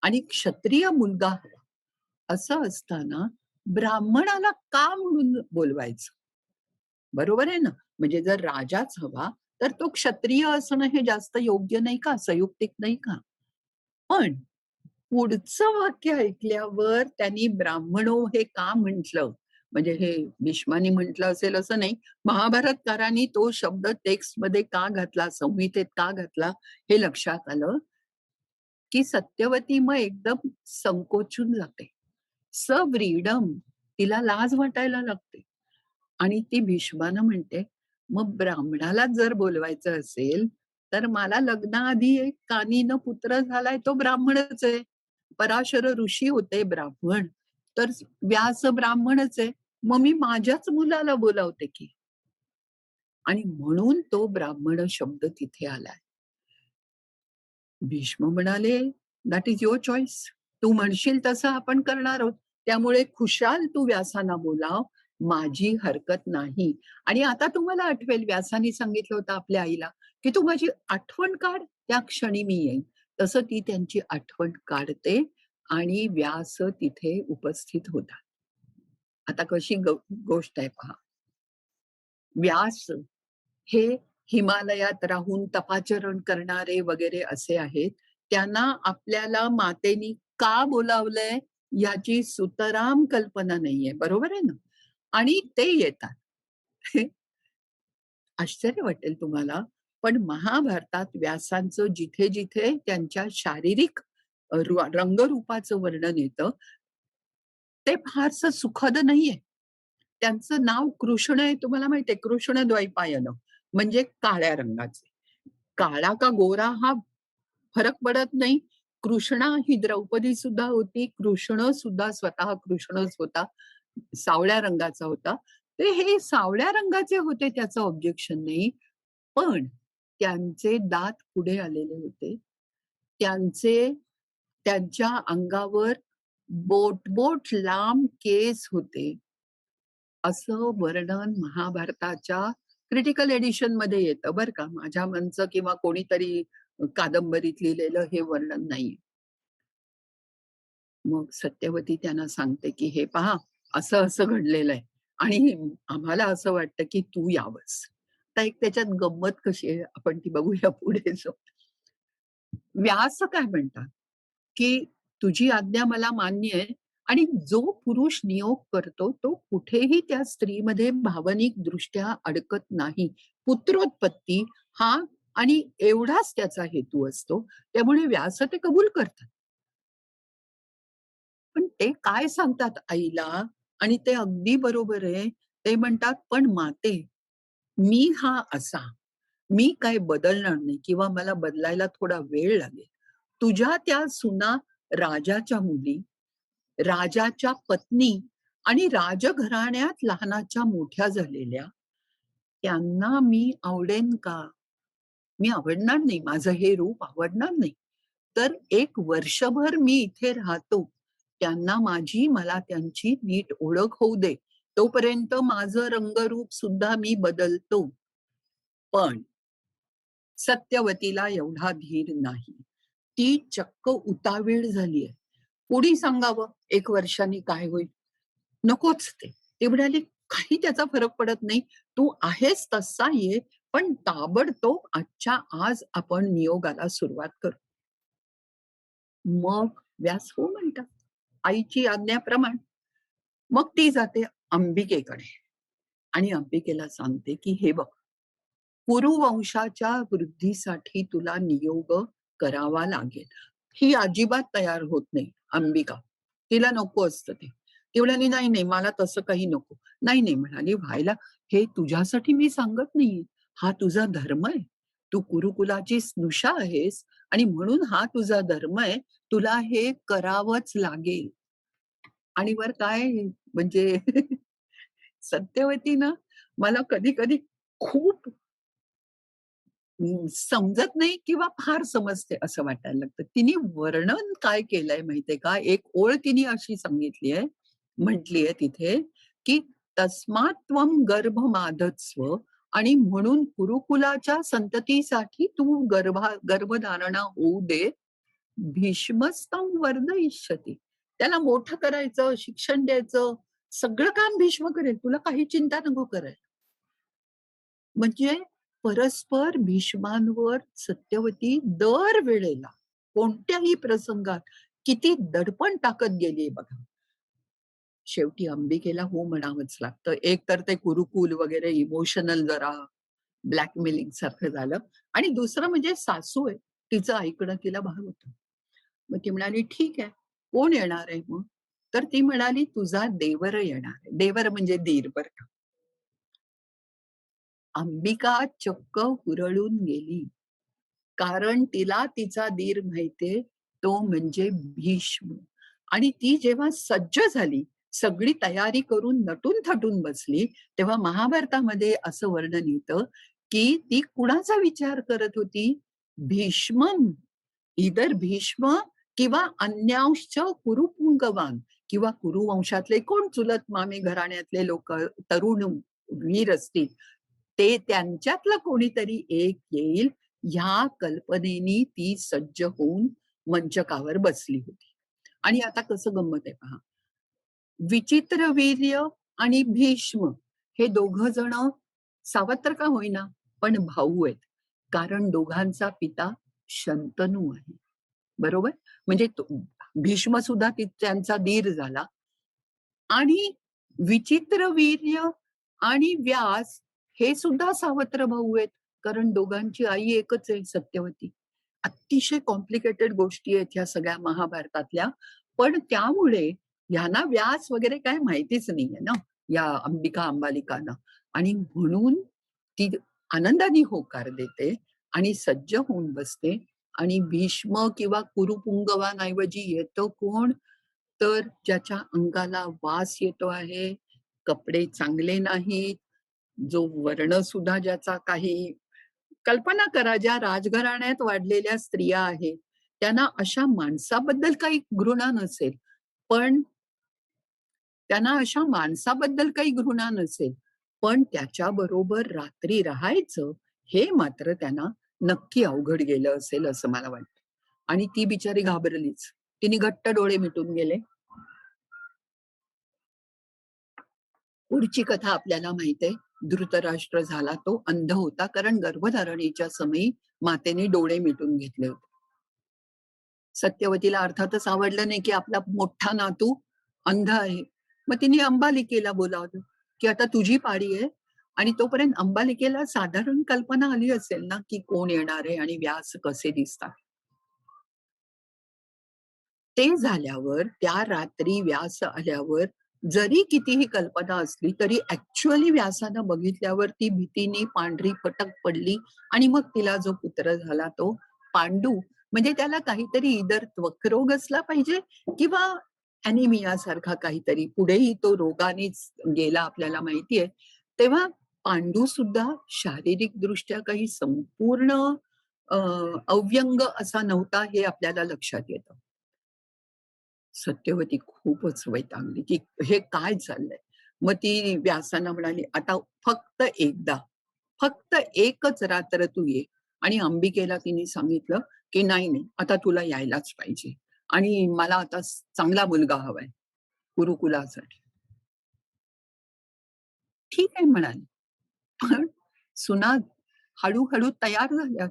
आणि क्षत्रिय मुलगा हवा. असं असताना ब्राह्मणाला का म्हणून बोलवायचं? बरोबर आहे ना? म्हणजे जर राजाच हवा, तर तो क्षत्रिय असणं हे जास्त योग्य नाही का? संयुक्तिक नाही का? पण पुढचं वाक्य ऐकल्यावर त्यांनी ब्राह्मणो हे का म्हटलं? म्हणजे हे भीष्मानी म्हटलं असेल असं नाही. महाभारतकारांनी तो शब्द टेक्स्टमध्ये का घातला, संहितेत का घातला, हे लक्षात आलं, की सत्यवती मग एकदम संकोचून जाते. सव्रीडम तिला लाज वाटायला लागते आणि ती भीष्माला म्हणते, "मग ब्राह्मणालाच जर बोलवायचं असेल, तर मला लग्नाआधी एक कानीनं पुत्र झालाय तो ब्राह्मणच आहे. पराशर ऋषी होते ब्राह्मण, तर व्यास ब्राह्मणच आहे. मग मी माझ्याच मुलाला बोलावते की." आणि म्हणून तो ब्राह्मण शब्द तिथे आलाय. भीष्म म्हणाले, "दॅट इज युअर चॉईस. तू म्हणशील तसं आपण करणार आहोत. त्यामुळे खुशाल तू व्यासांना बोलाव, माझी हरकत नाही." आणि आता तुम्हाला आठवेल व्यासाने सांगितलं होतं आपल्या आईला, की "तू माझी आठवण काढ, त्या क्षणी मी येईन." तसं ती त्यांची आठवण काढते आणि व्यास तिथे उपस्थित होता. आता कशी गोष्ट आहे पहा. व्यास हे हिमालयात राहून तपाचरण करणारे वगैरे असे आहेत. त्यांना आपल्याला मातेनी का बोलावलंय याची सुतराम कल्पना नाहीये. बरोबर आहे ना? आणि ते येतात. आश्चर्य वाटेल तुम्हाला, पण महाभारतात व्यासांचं जिथे-जिथे त्यांच्या शारीरिक रंगरूपाचं वर्णन येतं, ते फारसं सुखद नाहीये. त्यांचं नाव कृष्ण आहे तुम्हाला माहिती आहे? कृष्ण द्वैपायन म्हणजे काळ्या रंगाचे. काळा का गोरा हा फरक पडत नाही. कृष्णा ही द्रौपदी सुद्धा होती. कृष्ण सुद्धा स्वतः कृष्णच होता. सावळ्या रंगाचा होता. ते हे सावळ्या रंगाचे होते त्याचं ऑब्जेक्शन नाही. पण त्यांचे दात पुढे आलेले होते. त्यांचे त्यांच्या अंगावर बोट-बोट लांब केस होते. असं वर्णन महाभारताच्या क्रिटिकल एडिशनमध्ये येतं बरं का. माझ्या मनचं किंवा कोणीतरी कादंबरीत लिहिलेलं हे वर्णन नाहीये. मग सत्यवती त्यांना सांगते, की "हे पहा, असं-असं घडलेलं आहे आणि आम्हाला असं वाटतं, की तू यावंस." आता एक त्याच्यात गंमत कशी आहे आपण ती बघूया पुढे जाऊन. व्यास काय म्हणतात, की "तुझी आज्ञा मला मान्य आहे आणि जो पुरुष नियोग करतो, तो कुठेही त्या स्त्रीमध्ये भावनिकदृष्ट्या अडकत नाही. पुत्रोत्पत्ती हा आणि एवढाच त्याचा हेतू असतो. त्यामुळे व्यास ते कबूल करतात." पण ते काय सांगतात आईला आणि ते अगदी बरोबर आहे. ते म्हणतात, "पण माते, मी हा असा. मी काय बदलणार नाही किंवा मला बदलायला थोडा वेळ लागेल. तुझ्या त्या सुना राजाच्या मुली, राजाच्या पत्नी आणि राजघराण्यात लहानाच्या मोठ्या झालेल्या, त्यांना मी आवडेन का? मी आवडणार नाही. माझं हे रूप आवडणार नाही. तर 1 वर्षभर मी इथे राहतो. त्यांना मला त्यांची नीट ओळख होऊ दे. तोपर्यंत माझं रंगरूप सुद्धा मी बदलतो. पण सत्यवतीला एवढा धीर नाही. ती चक्क उतावीळ झालीये. कोणी सांगावं 1 वर्षांनी काय होईल? नकोच ते. ते म्हणाले, "काही त्याचा फरक पडत नाही. तू आहेस तसा ये, पण ताबडतोब आजच्या आज आपण नियोगाला सुरुवात करू." मग व्यास हो म्हणतात. आईची आज्ञेप्रमाणे. मग ती जाते अंबिकेकडे आणि अंबिकेला सांगते, की "हे बघ, कुरुवंशाच्या वृद्धीसाठी तुला नियोग करावा लागेल." ही अजिबात तयार होत नाही अंबिका. तिला नको असतं ते. ती म्हणाली, "नाही, नाही, मला तसं काही नको." "नाही, नाही," म्हणाली, "व्हायला हे तुझ्यासाठी मी सांगत नाहीये. हा तुझा धर्म आहे. तू कुरुकुलाची स्नुषा आहेस आणि म्हणून हा तुझा धर्म आहे. तुला हे करावंच लागेल." आणि वर काय म्हणजे सत्यवती ना मला कधी-कधी खूप समजत नाही किंवा फार समजते असं वाटायला लागतं. तिने वर्णन काय केलंय माहितीये का? एक ओळ तिने अशी सांगितली आहे, म्हटली आहे तिथे, की "तस्मात् त्वं गर्भमादत्स्व" आणि म्हणून कुरुकुलाच्या संततीसाठी तू गर्भधारणा होऊ दे. भीष्मस्तं वर्धयिष्यति. त्याला मोठं करायचं, शिक्षण द्यायचं, सगळं काम भीष्म करेल. तुला काही चिंता नको करायला. म्हणजे परस्पर भीष्मांवर सत्यवती दर वेळेला, कोणत्याही प्रसंगात किती दडपण टाकत गेलीये बघा. शेवटी अंबिकेला हो म्हणावंच लागतं. एक तर ते कुरुकुल वगैरे इमोशनल जरा ब्लॅकमेलिंग सारखं झालं आणि दुसरं म्हणजे सासू आहे. तिचं ऐकणं तिला भाग होतं. मग ती म्हणाली, "ठीक आहे. कोण येणार आहे मग?" तर ती म्हणाली, "तुझा देवर येणार आहे." देवर म्हणजे दीर बरं का. अंबिका चक्क हुरळून गेली. कारण तिला तिचा दीर माहितीये, तो म्हणजे भीष्म. आणि ती जेव्हा सज्ज झाली, सगळी तयारी करून नटून-थटून बसली, तेव्हा महाभारतामध्ये असं वर्णन येतं, की ती कुणाचा विचार करत होती? भीष्मं. इदर भीष्म किंवा अन्यांश्च कुरुपुंगवान किंवा कुरुवंशातले कोण चुलत मामे घराण्यातले लोकं, तरुण वीर असतील, ते त्यांच्यातलं कोणीतरी एक येईल ह्या कल्पनेनी ती सज्ज होऊन मंचकावर बसली होती. आणि आता कसं गंमत आहे पहा. विचित्रवीर्य आणि भीष्म हे दोघं जण सावत्र का होईना, पण भाऊ आहेत. कारण दोघांचा पिता शंतनू आहे. बरोबर? म्हणजे तो भीष्म सुद्धा त्यांचा दीर झाला आणि विचित्रवीर्य आणि व्यास हे सुद्धा सावत्र भाऊ आहेत. कारण दोघांची आई एकच आहे सत्यवती. अतिशय कॉम्प्लिकेटेड गोष्टी आहेत ह्या सगळ्या महाभारतातल्या. पण त्यामुळे ह्यांना व्यास वगैरे काही माहितीच नाहीये ना, या अंबिका अंबालिकांना आणि म्हणून ती आनंदाने होकार देते आणि सज्ज होऊन बसते आणि भीष्म किंवा कुरुपुंगवांऐवजी येतं कोण? तर ज्याच्या अंगाला वास येतो आहे, कपडे चांगले नाहीत, जो वर्ण सुद्धा ज्याचा काही कल्पना करा ज्या राजघराण्यात वाढलेल्या स्त्रिया आहेत, त्यांना अशा माणसाबद्दल काही घृणा नसेल. पण त्यांना अशा माणसाबद्दल काही घृणा नसेल. पण त्याच्याबरोबर रात्री राहायचं, हे मात्र त्यांना नक्की अवघड गेलं असेल असं मला वाटतं. आणि ती बिचारी घाबरलीच. तिने घट्ट डोळे मिटून गेले. पुढची कथा आपल्याला माहित आहे. धृतराष्ट्र झाला तो अंध होता कारण गर्भधारणेच्या समयी मातेने डोळे मिटून घेतले होते. सत्यवतीला अर्थातच आवडलं नाही, की आपला मोठा नातू अंध आहे. मग तिने अंबालिकेला बोलावलं, की आता तुझी पाळी आहे आणि तोपर्यंत अंबालिकेला साधारण कल्पना आली असेल ना, की कोण येणार आहे आणि व्यास कसे दिसतात. ते झाल्यावर त्या रात्री व्यास आल्यावर जरी कितीही कल्पना असली तरी ऍक्च्युअली व्यासानं बघितल्यावर ती भीतीने पांढरी फटक पडली आणि मग तिला जो पुत्र झाला तो पांडू. म्हणजे त्याला काहीतरी इदर त्वकरोग असला पाहिजे किंवा अॅनिमिया सारखा काहीतरी. पुढेही तो रोगानेच गेला आपल्याला माहितीये. तेव्हा पांडू सुद्धा शारीरिक दृष्ट्या काही संपूर्ण अ, अव्यंग असा नव्हता हे आपल्याला लक्षात येतं. सत्यवती खूपच वैतागली, की हे काय चाललंय? मग ती व्यासांना म्हणाली, "आता फक्त एकदा, फक्त एकच रात्र तू ये." आणि अंबिकेला तिने सांगितलं, की "नाही, नाही, आता तुला यायलाच पाहिजे आणि मला आता चांगला मुलगा हवाय कुरुकुलासाठी." "ठीक आहे," म्हणाली. पण सुना हळू-हळू तयार झाल्या.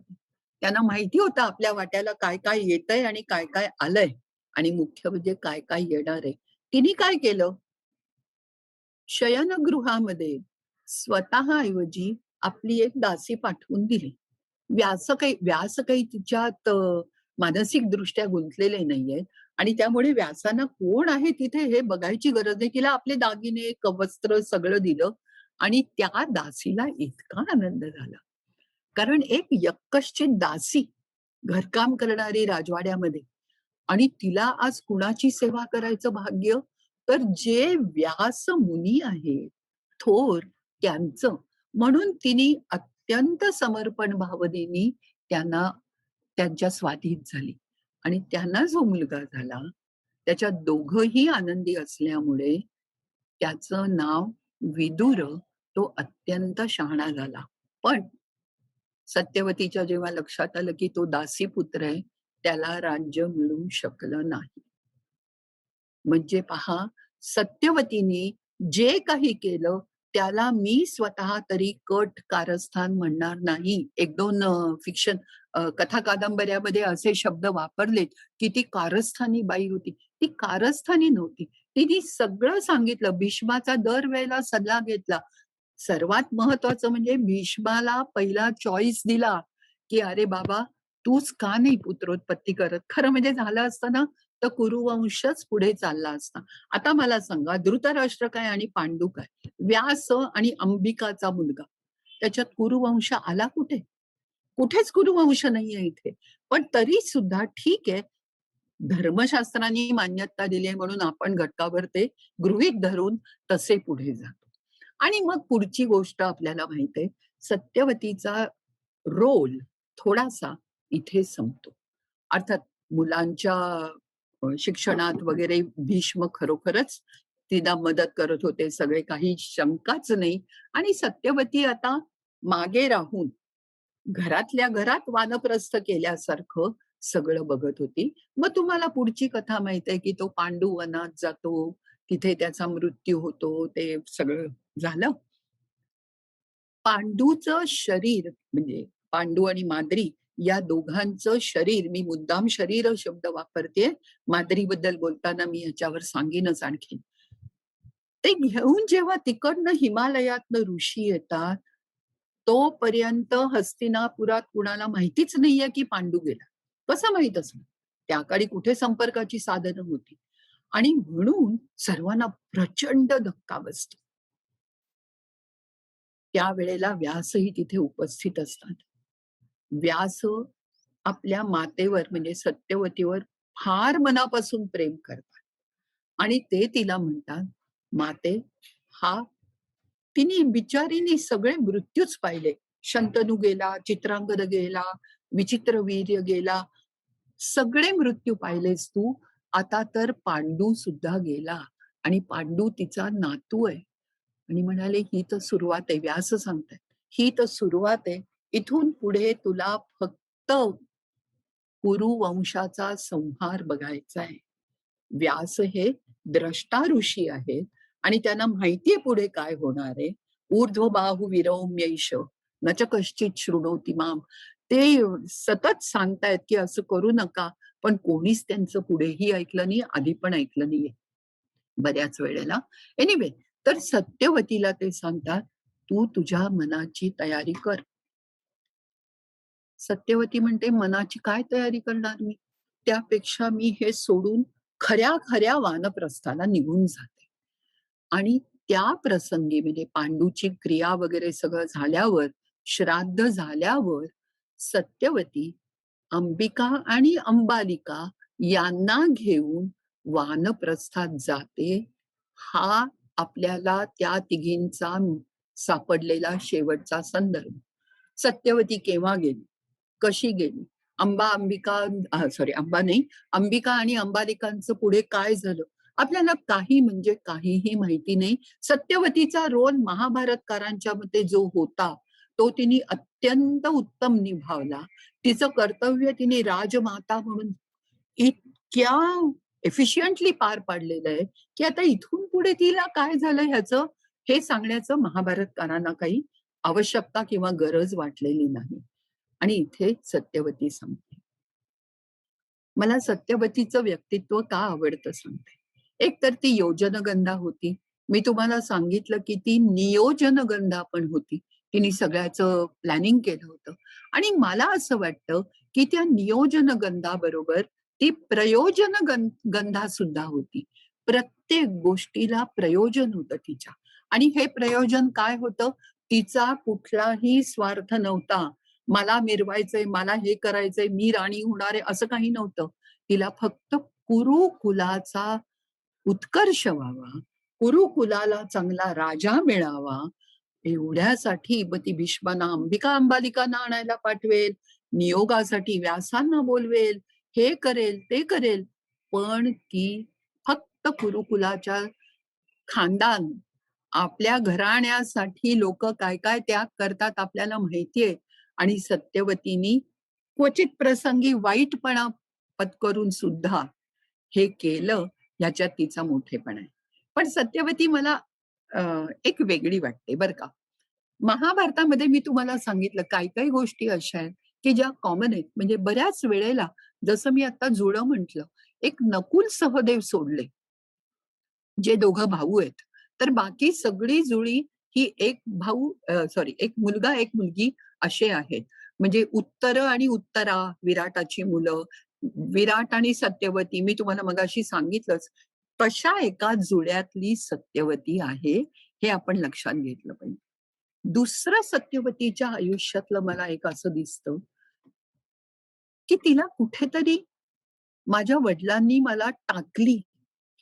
त्यांना माहिती होतं आपल्या वाट्याला काय-काय येतंय आणि काय-काय आलंय आणि मुख्य म्हणजे काय-काय येणार आहे. तिने काय केलं, शयनगृहामध्ये स्वतःऐवजी आपली एक दासी पाठवून दिली. व्यास काही तिच्यात मानसिकदृष्ट्या गुंतलेले नाहीयेत आणि त्यामुळे व्यासांना कोण आहे तिथे हे बघायची गरज नाही. तिला आपले दागिने, वस्त्र सगळं दिलं आणि त्या दासीला इतका आनंद झाला. कारण एक यक्कश्चित दासी, घरकाम करणारी राजवाड्यामध्ये आणि तिला आज कुणाची सेवा करायचं भाग्य, तर जे व्यास मुनी आहेत, थोर त्यांचं. म्हणून तिने अत्यंत समर्पण भावनेनी त्यांना त्यांच्या स्वाधीन झाली आणि त्यांना जो मुलगा झाला, त्याच्यात दोघंही आनंदी असल्यामुळे त्याचं नाव विदुर. तो अत्यंत शहाणा झाला. पण सत्यवतीच्या जेव्हा लक्षात आलं, की तो दासीपुत्र आहे, त्याला राज्य मिळू शकलं नाही. म्हणजे पहा, सत्यवतीने जे काही केलं, त्याला मी स्वतः तरी कट कारस्थान म्हणणार नाही. 1-2 फिक्शन कथा कादंबऱ्यामध्ये असे शब्द वापरलेत, की ती कारस्थानी बाई होती. ती कारस्थानी नव्हती. तिने सगळं सांगितलं. भीष्माचा दरवेळेला सल्ला घेतला. सर्वात महत्वाचं म्हणजे भीष्माला पहिला चॉईस दिला, की "अरे बाबा, तूच का नाही पुत्रोत्पत्ती करत?" खरं म्हणजे झालं असतं ना, तर कुरुवंशच पुढे चालला असता. आता मला सांगा, धृतराष्ट्र काय आणि पांडू काय? व्यास आणि अंबिकाचा मुलगा. त्याच्यात कुरुवंश आला कुठे? कुठेच कुरुवंश नाहीये इथे. पण तरी सुद्धा ठीक आहे, धर्मशास्त्रांनी मान्यता दिली आहे म्हणून आपण घटकाभर ते गृहीत धरून तसे पुढे जातो. आणि मग पुढची गोष्ट आपल्याला माहिती आहे, सत्यवतीचा रोल थोडासा इथे संपतो. अर्थात मुलांच्या शिक्षणात वगैरे भीष्म खरोखरच तिला मदत करत होते. सगळे काही शंकाच नाही आणि सत्यवती आता मागे राहून घरातल्या घरात वानप्रस्थ केल्यासारखं सगळं बघत होती. मग तुम्हाला पुढची कथा माहिती आहे, की तो पांडू वनात जातो, तिथे त्याचा मृत्यू होतो, ते सगळं झालं. पांडूचं शरीर म्हणजे पांडू आणि माद्री या दोघांचं शरीर, मी मुद्दाम शरीर शब्द वापरतेय. माद्रीबद्दल बोलताना मी ह्याच्यावर सांगेनच आणखीन. ते घेऊन जेव्हा तिकडनं हिमालयातनं ऋषी येतात, तोपर्यंत हस्तिनापुरात कुणाला माहितीच नाहीये की पांडू गेला. कसं माहीत असणार? त्या काळी कुठे संपर्काची साधनं होती आणि म्हणून सर्वांना प्रचंड धक्का बसतो. त्यावेळेला व्यासही तिथे उपस्थित असतात. व्यास आपल्या मातेवर म्हणजे सत्यवतीवर फार मनापासून प्रेम करतात आणि ते तिला म्हणतात, "माते, हा." तिने बिचारीने सगळे मृत्यूच पाहिले. शंतनू गेला, चित्रांगद गेला, विचित्रवीर्य गेला. सगळे मृत्यू पाहिलेस तू. आता तर पांडू सुद्धा गेला आणि पांडू तिचा नातू आहे. आणि म्हणाले, "ही तर सुरुवात आहे." व्यास सांगतायत, "ही तर सुरुवात आहे. इथून पुढे तुला फक्त कुरुवंशाचा संहार बघायचा आहे." व्यास हे द्रष्टा ऋषी आहेत आणि त्यांना माहितीये पुढे काय होणार आहे. ऊर्ध्वबाहु विरौम्यैष न च कश्चित् शृणोति माम. ते सतत सांगतायत, की असं करू नका. पण कोणीच त्यांचं पुढेही ऐकलं नाही, आधी पण ऐकलं नाहीये बऱ्याच वेळेला. एनिवे, तर सत्यवतीला ते सांगतात, "तू तुझ्या मनाची तयारी कर." सत्यवती म्हणते, "मनाची काय तयारी करणार मी? त्यापेक्षा मी हे सोडून खऱ्या-खऱ्या वानप्रस्थाला निघून जाते." आणि त्या प्रसंगी म्हणजे पांडूची क्रिया वगैरे सगळं झाल्यावर, श्राद्ध झाल्यावर सत्यवती, अंबिका आणि अंबालिका यांना घेऊन वानप्रस्थात जाते. हा आपल्याला त्या तिघींचा सापडलेला शेवटचा संदर्भ. सत्यवती केव्हा गेली? कशी गेली? सॉरी अंबा नाही, अंबिका आणि अंबालिकांचं पुढे काय झालं? आपल्याला काही म्हणजे काहीही माहिती नाही. सत्यवतीचा रोल महाभारतकारांच्या मते जो होता, तो तिने अत्यंत उत्तम निभावला. तिचं कर्तव्य तिने राजमाता म्हणून इतक्या एफिशियंटली पार पाडलेलं आहे, की आता इथून पुढे तिला काय झालं ह्याचं हे सांगण्याचं महाभारतकारांना काही आवश्यकता किंवा गरज वाटलेली नाही. आणि इथे सत्यवती सांगते. मला सत्यवतीचं व्यक्तित्व का आवडतं सांगते. एक तर ती योजनगंधा होती. मी तुम्हाला सांगितलं, की ती नियोजनगंधा पण होती. तिने सगळ्याचं प्लॅनिंग केलं होतं आणि मला असं वाटतं, की त्या नियोजनगंधाबरोबर ती गंधा सुद्धा होती. प्रत्येक गोष्टीला प्रयोजन होतं तिच्या आणि हे प्रयोजन काय होतं? तिचा कुठलाही स्वार्थ नव्हता. मला मिरवायचंय, मला हे करायचंय, मी राणी होणार आहे, असं काही नव्हतं. तिला फक्त कुरुकुलाचा उत्कर्ष व्हावा, कुरुकुलाला चांगला राजा मिळावा, एवढ्यासाठी मग ती भीष्मांना अंबिका अंबालिकांना आणायला पाठवेल, नियोगासाठी व्यासांना बोलवेल, हे करेल, ते करेल. पण ती फक्त कुरुकुलाच्या खानदान, आपल्या घराण्यासाठी लोकं काय-काय त्याग करतात आपल्याला माहितीये आणि सत्यवतीनी क्वचित प्रसंगी वाईटपणा पत्करून सुद्धा हे केलं, ह्याच्यात तिचा मोठेपणा आहे. पण सत्यवती मला अ, एक वेगळी वाटते बरं का. महाभारतामध्ये मी तुम्हाला सांगितलं काही-काही गोष्टी अशा आहेत, की ज्या कॉमन आहेत. म्हणजे बऱ्याच वेळेला जसं मी आता जुळं म्हटलं, एक नकुल सहदेव सोडले, जे दोघं भाऊ आहेत. तर बाकी सगळी जुळी ही एक सॉरी एक मुलगा, एक मुलगी असे आहेत. म्हणजे उत्तर आणि उत्तरा विराटाची मुलं, विराट आणि सत्यवती मी तुम्हाला मगाशी सांगितलंच. तशा एका जुळ्यातली सत्यवती आहे, हे आपण लक्षात घेतलं पाहिजे. दुसरं सत्यवतीच्या आयुष्यातलं मला एक असं दिसतं, की तिला कुठेतरी माझ्या वडिलांनी मला टाकली,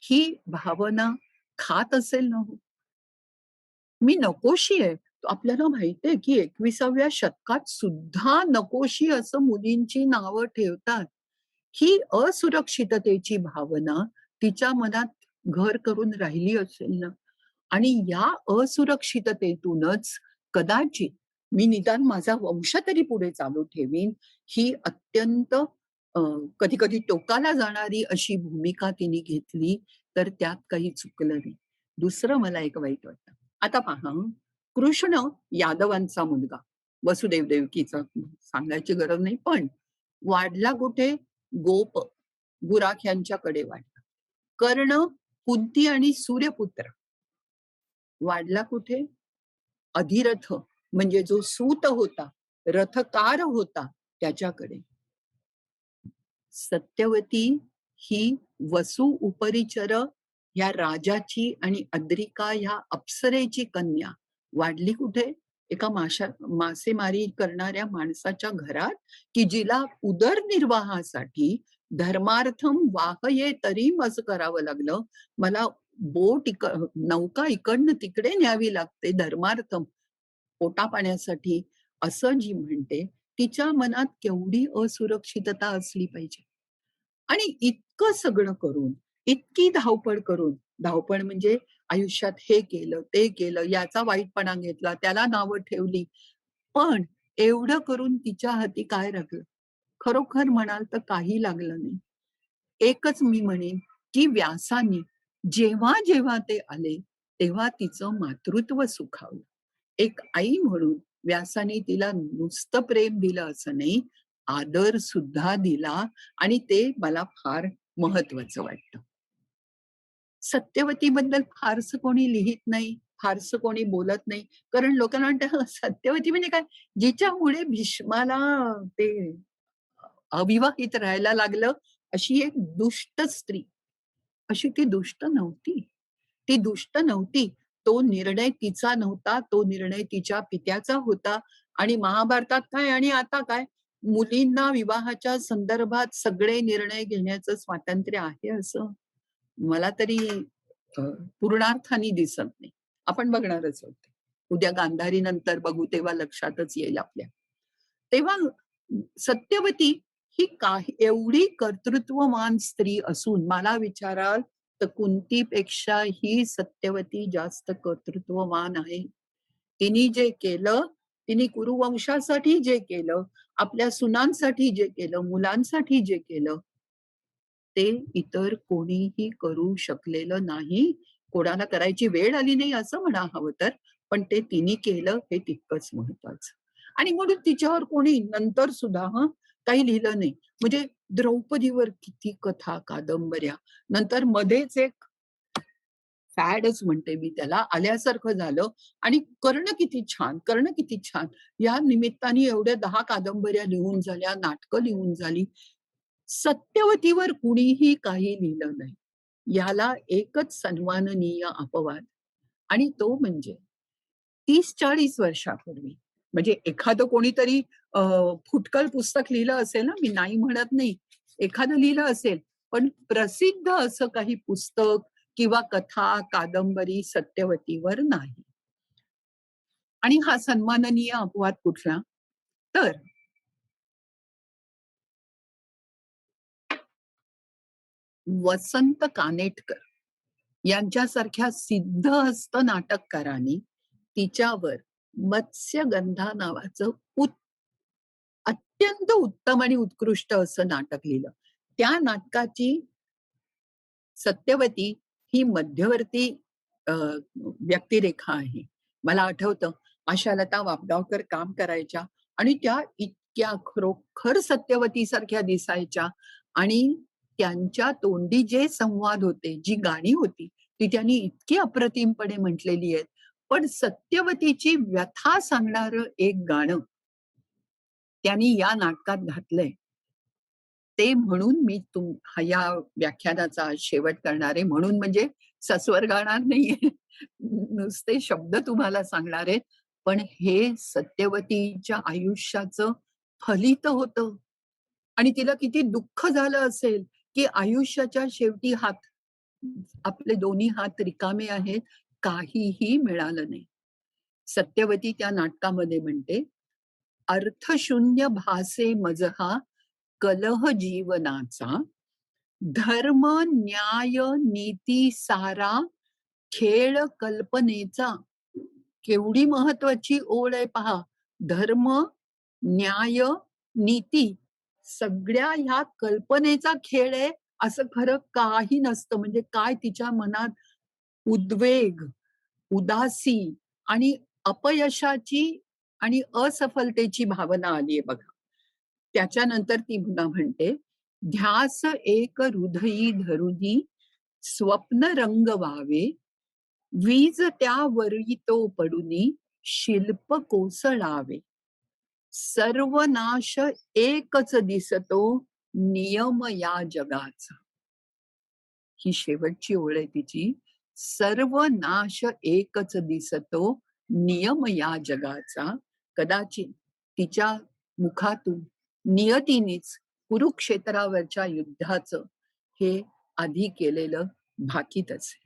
ही भावना खात असेल ना हो. मी नकोशी आहे. आपल्याला माहितीये, की 21व्या शतकात सुद्धा नकोशी असं मुलींची नावं ठेवतात. ही असुरक्षिततेची भावना तिच्या मनात घर करून राहिली असेल ना आणि या असुरक्षिततेतूनच कदाचित मी निदान माझा वंश तरी पुढे चालू ठेवीन, ही अत्यंत कधी-कधी टोकाला जाणारी अशी भूमिका तिने घेतली, तर त्यात काही चुकलं नाही. दुसरं मला एक वाईट वाटतं. आता पहा, कृष्ण यादवांचा मुलगा, वसुदेव देवकीचा सांगायची गरज नाही, पण वाढला कुठे? गोप, गुराख्यांच्याकडे वाढला. कर्ण, कुंती आणि सूर्यपुत्र वाढला कुठे? अधिरथ म्हणजे जो सूत होता, रथकार होता त्याच्याकडे. सत्यवती ही वसु उपरिचर या राजाची आणि अद्रिका ह्या अप्सरेची कन्या वाढली कुठे? एका मासेमारी करणाऱ्या माणसाच्या घरात, की जिला उदरनिर्वाहासाठी धर्मार्थम वाहये तरी असं करावं लागलं. मला नौका इकडनं तिकडे न्यावी लागते धर्मार्थम, पोटापाण्यासाठी असं जी म्हणते, तिच्या मनात केवढी असुरक्षितता असली पाहिजे. आणि इतकं सगळं करून, इतकी धावपळ करून, धावपळ म्हणजे आयुष्यात हे केलं, ते केलं, याचा वाईटपणा घेतला, त्याला नावं ठेवली. पण एवढं करून तिच्या हाती काय लागलं? खरोखर म्हणाल तर काही लागलं नाही. एकच मी म्हणेन, की व्यासानी जेव्हा-जेव्हा ते आले, तेव्हा तिचं मातृत्व सुखावलं. एक आई म्हणून व्यासाने तिला नुसतं प्रेम दिलं असं नाही, आदर सुद्धा दिला आणि ते मला फार महत्वाचं वाटतं. सत्यवतीबद्दल फारसं कोणी लिहीत नाही, फारसं कोणी बोलत नाही. कारण लोकांना वाटतं सत्यवती म्हणजे काय? जिच्यामुळे भीष्माला ते अविवाहित राहायला लागलं, अशी एक दुष्ट स्त्री. अशी ती दुष्ट नव्हती. ती दुष्ट नव्हती. तो निर्णय तिचा नव्हता, तो निर्णय तिच्या पित्याचा होता. आणि महाभारतात काय आणि आता काय, मुलींना विवाहाच्या संदर्भात सगळे निर्णय घेण्याचं स्वातंत्र्य आहे असं मला तरी अ, पूर्णार्थाने दिसत नाही. आपण बघणारच आहोत ते. उद्या गांधारी नंतर बघू तेव्हा लक्षातच येईल आपल्या. तेव्हा सत्यवती ही काही एवढी कर्तृत्ववान स्त्री असून मला विचाराल तर कुंतीपेक्षा ही सत्यवती जास्त कर्तृत्ववान आहे. तिने जे केलं, तिने कुरुवंशासाठी जे केलं, आपल्या सुनांसाठी जे केलं, मुलांसाठी जे केलं, ते इतर कोणीही करू शकलेलं नाही. कोणाला करायची वेळ आली नाही असं म्हणा हवं तर, पण ते तिने केलं हे तितकंच महत्वाचं. आणि म्हणून तिच्यावर कोणी नंतर सुद्धा काही लिहिलं नाही. म्हणजे द्रौपदीवर किती कथा, कादंबऱ्या. नंतर मध्येच एक फॅडच म्हणते मी त्याला, आल्यासारखं झालं. आणि कर्ण किती छान, कर्ण किती छान. या निमित्ताने एवढ्या 10 कादंबऱ्या लिहून झाल्या, नाटकं लिहून झाली. सत्यवतीवर कुणीही काही लिहिलं नाही. याला एकच सन्माननीय अपवाद आणि तो म्हणजे 30-40 वर्षापूर्वी म्हणजे एखादं कोणीतरी अ, फुटकल पुस्तक लिहिलं असेल ना, मी नाही म्हणत नाही. एखादं लिहिलं असेल, पण प्रसिद्ध असं काही पुस्तक किंवा कथा, कादंबरी सत्यवतीवर नाही. आणि हा सन्माननीय अपवाद कुठला? तर वसंत कानेटकर यांच्यासारख्या सिद्धहस्त नाटककारांनी तिच्यावर मत्स्यगंधा नावाचं अत्यंत उत्तम आणि उत्कृष्ट असं नाटक लिहिलं. त्या नाटकाची सत्यवती ही मध्यवर्ती अ, व्यक्तिरेखा आहे. मला आठवतं आशालता वाबगावकर काम करायच्या आणि त्या इतक्या खरोखर सत्यवतीसारख्या दिसायच्या. आणि त्यांच्या तोंडी जे संवाद होते, जी गाणी होती, ती त्यांनी इतकी अप्रतिमपणे म्हटलेली आहेत. पण सत्यवतीची व्यथा सांगणारं एक गाणं त्यांनी या नाटकात घातलंय. ते म्हणून मी या व्याख्यानाचा आज शेवट करणार आहे. म्हणून म्हणजे सस्वर गाणार नाहीये. नुसते शब्द तुम्हाला सांगणार आहेत. पण हे सत्यवतीच्या आयुष्याचं फलित होतं. आणि तिला किती दुःख झालं असेल, की आयुष्याच्या शेवटी आपले दोन्ही हात रिकामे आहेत, काहीही मिळालं नाही. सत्यवती त्या नाटकामध्ये म्हणते, "अर्थशून्य भासे मजहा कलह जीवनाचा, धर्म, न्याय, नीती सारा खेळ कल्पनेचा." केवढी महत्वाची ओळ आहे पहा. धर्म, न्याय, नीती सगळ्या ह्या कल्पनेचा खेळ आहे, असं खरं काही नसतं. म्हणजे काय तिच्या मनात उद्वेग, उदासी आणि अपयशाची आणि असफलतेची भावना आलीये बघा. त्याच्यानंतर ती पुन्हा म्हणते, "ध्यास एक हृदयी धरुनी स्वप्न रंग व्हावे, वीज त्यावरी तो पडुनी शिल्प कोसळावे. सर्वनाश एकच दिसतो नियम या जगाचा." ही शेवटची ओळ आहे तिची. "सर्व नाश एकच दिसतो नियम या जगाचा." कदाचित तिच्या मुखातून नियतीनेच कुरुक्षेत्रावरच्या युद्धाचं हे आधी केलेलं भाकीतच आहे.